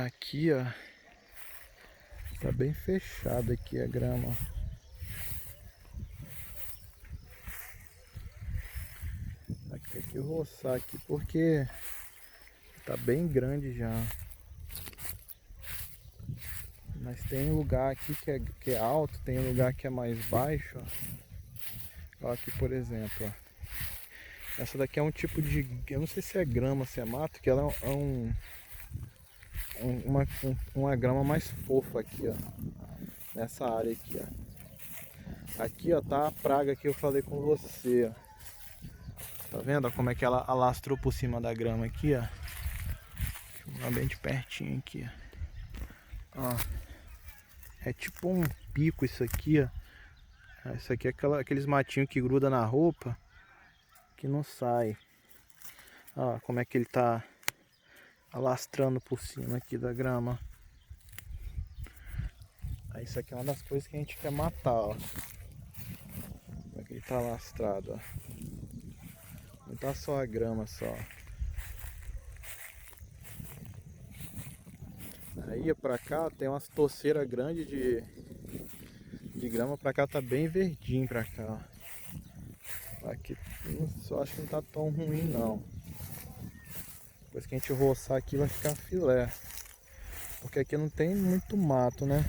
Aqui, ó, tá bem fechado aqui a grama. Tem que roçar aqui porque tá bem grande já. Mas tem lugar aqui que é alto, tem lugar que é mais baixo, ó. Ó, aqui, por exemplo, ó. Essa daqui é um tipo de, eu não sei se é grama, se é mato, que ela é uma grama mais fofa aqui, ó. Nessa área aqui, ó. Aqui, ó, tá a praga que eu falei com você, ó. Tá vendo como é que ela alastrou por cima da grama aqui, ó? Deixa eu ver bem de pertinho aqui, ó. É tipo um pico isso aqui, ó. Isso aqui é aqueles matinhos que gruda na roupa, que não sai. Ó, como é que ele tá alastrando por cima aqui da grama. Aí isso aqui é uma das coisas que a gente quer matar, ó. Como é que ele tá alastrado, ó. Não tá só a grama só. Aí pra cá tem umas toceiras grandes de grama, pra cá tá bem verdinho pra cá, ó. Aqui eu acho que não tá tão ruim não. Depois que a gente roçar aqui vai ficar filé. Porque aqui não tem muito mato, né?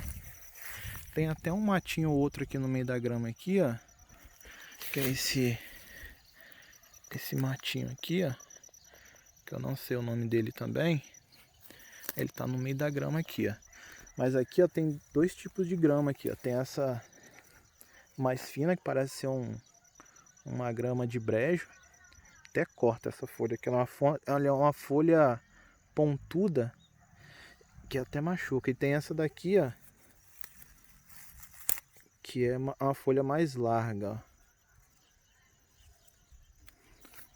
Tem até um matinho ou outro aqui no meio da grama aqui, ó. Que é esse matinho aqui, ó. Que eu não sei o nome dele também. Ele tá no meio da grama aqui, ó. Mas aqui, ó, tem dois tipos de grama aqui, ó. Tem essa mais fina, que parece ser uma grama de brejo. Até corta essa folha, que ela é uma folha pontuda, que até machuca. E tem essa daqui, ó, que é uma folha mais larga, ó.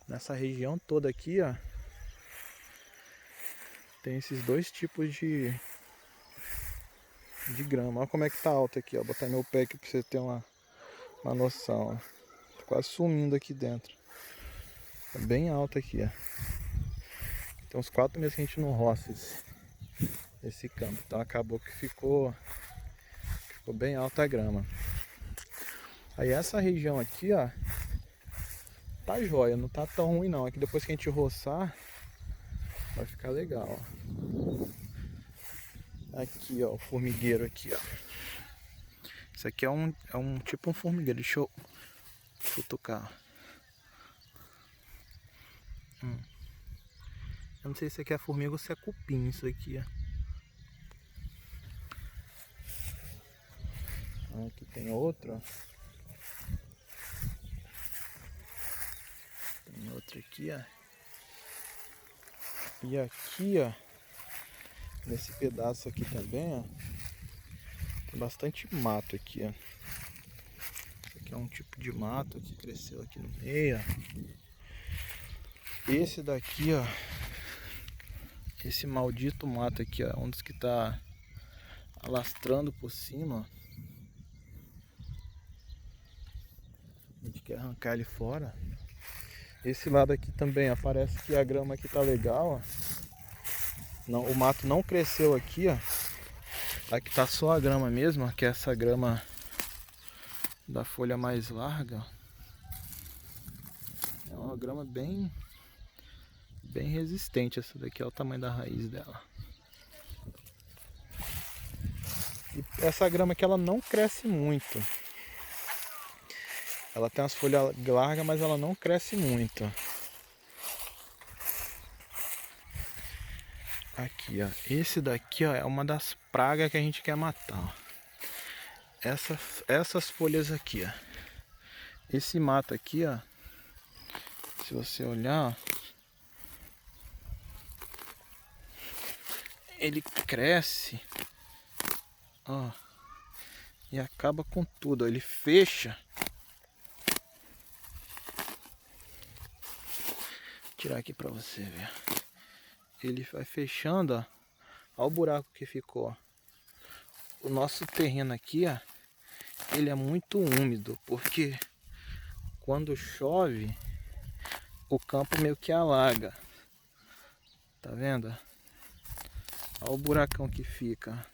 Nessa região toda aqui, ó, tem esses dois tipos de grama. Olha como é que tá alto aqui, ó. Vou botar meu pé aqui pra você ter uma noção, ó. Tô quase sumindo aqui dentro. É bem alto aqui, ó. Tem uns 4 meses que a gente não roça esse campo. Então acabou que ficou bem alta a grama. Aí essa região aqui, ó, tá jóia, não tá tão ruim não. Aqui depois que a gente roçar, vai ficar legal, ó. Aqui, ó, o formigueiro aqui, ó. Isso aqui é um tipo um formigueiro. Deixa eu tocar. Eu não sei se aqui é formiga ou se é cupim, isso aqui, ó. Aqui tem outro, ó. Tem outro aqui, ó. E aqui, ó, nesse pedaço aqui também, ó, tem bastante mato aqui, ó. Esse aqui é um tipo de mato que cresceu aqui no meio, ó. Esse daqui, ó, esse maldito mato aqui, ó, um dos que tá alastrando por cima, ó. A gente quer arrancar ele fora. Esse lado aqui também, ó, parece que a grama aqui tá legal, ó. Não, o mato não cresceu aqui, ó. Aqui tá só a grama mesmo, ó, que é essa grama da folha mais larga, ó. É uma grama bem resistente essa daqui, ó, o tamanho da raiz dela. E essa grama aqui ela não cresce muito. Ela tem as folhas largas, mas ela não cresce muito. Aqui, ó. Esse daqui, ó, é uma das pragas que a gente quer matar, ó. Essas folhas aqui, ó. Esse mato aqui, ó. Se você olhar, ó, ele cresce, ó, e acaba com tudo, ó. Ele fecha. Vou tirar aqui pra você ver. Ele vai fechando, ó. Olha o buraco que ficou, ó. O nosso terreno aqui, ó, ele é muito úmido, porque quando chove, o campo meio que alaga. Tá vendo? Olha o buracão que fica.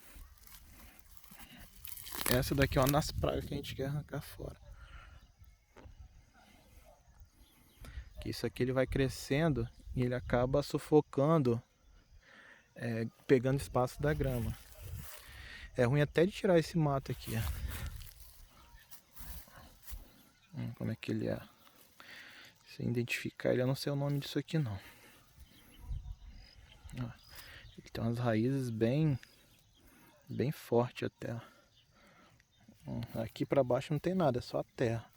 Essa daqui é uma das pragas que a gente quer arrancar fora. Que isso aqui ele vai crescendo e ele acaba sufocando, pegando espaço da grama. É ruim até de tirar esse mato aqui, ó. Como é que ele é? Sem identificar ele, eu não sei o nome disso aqui não. Ó, ele tem umas raízes bem fortes até. Aqui pra baixo não tem nada, é só a terra.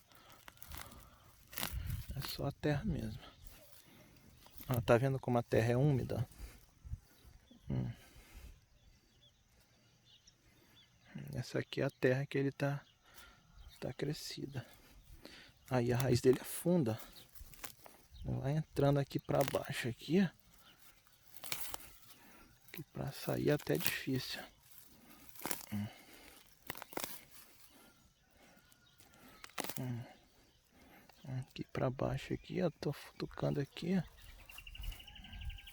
É só a terra mesmo. Ó, tá vendo como a terra é úmida? Essa aqui é a terra que ele tá crescida. Aí a raiz dele afunda. Vai entrando aqui pra baixo aqui, ó. Que pra sair é até difícil. Aqui pra baixo aqui, ó. Tô futucando aqui, ó.